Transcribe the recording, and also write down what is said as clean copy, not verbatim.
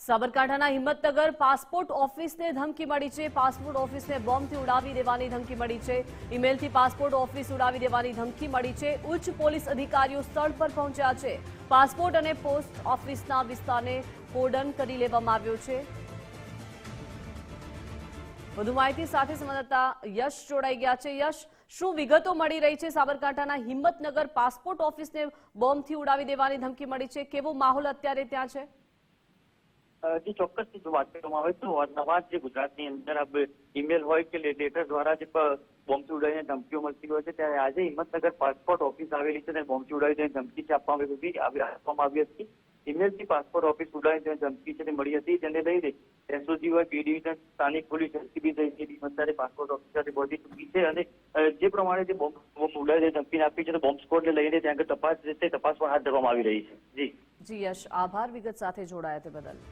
સાબરકાંઠાના હિંમતનગર પાસપોર્ટ ઓફિસને ધમકી મળી છે। પાસપોર્ટ ઓફિસને બોમ્બથી ઉડાવી દેવાની ધમકી મળી છે। ઈમેલથી પાસપોર્ટ ઓફિસ ઉડાવી દેવાની ધમકી મળી છે। ઉચ્ચ પોલીસ અધિકારીઓ સ્થળ પર પહોંચ્યા છે। પાસપોર્ટ અને પોસ્ટ ઓફિસના વિસ્તારને કોર્ડન કરી લેવામાં આવ્યો છે। વધુ માહિતી સાથે સંવાદદાતા યશ જોડાઈ ગયા છે। યશ, શું વિગતો મળી રહી છે? સાબરકાંઠાના હિંમતનગર પાસપોર્ટ ઓફિસને બોમ્બથી ઉડાવી દેવાની ધમકી મળી છે। કેવો માહોલ અત્યારે ત્યાં છે? જે ચોક્કસથી જો વાત કરવામાં આવે તો અવારનવાર જે ગુજરાતની અંદર ઈમેલ હોય કે લેટર દ્વારા જે બોમ્બથી ઉડાવીને ધમકીઓ મળતી હોય છે, ત્યારે આજે હિંમતનગર પાસપોર્ટ ઓફિસ આવેલી છે અને બોમ્બથી ઉડાવીને ધમકી આપવામાં આવી હતી। ઈમેલથી પાસપોર્ટ ઓફિસ ઉડાવીને ધમકી છે મળી હતી, જેને લઈને એસઓજી હોય, બી ડિવિઝન, સ્થાનિક પોલીસ, એલસીબી સહિતની ટીમ પાસપોર્ટ ઓફિસ સાથે પહોંચી ચૂકી છે અને જે પ્રમાણે જે બોમ્બ ઉડાવીને ધમકી આપી છે, બોમ્બ સ્કોડને લઈને ત્યાં આગળ તપાસ પણ હાથ ધરવામાં આવી રહી છે। જી યશ, આભાર વિગત સાથે જોડાયા તે બદલ।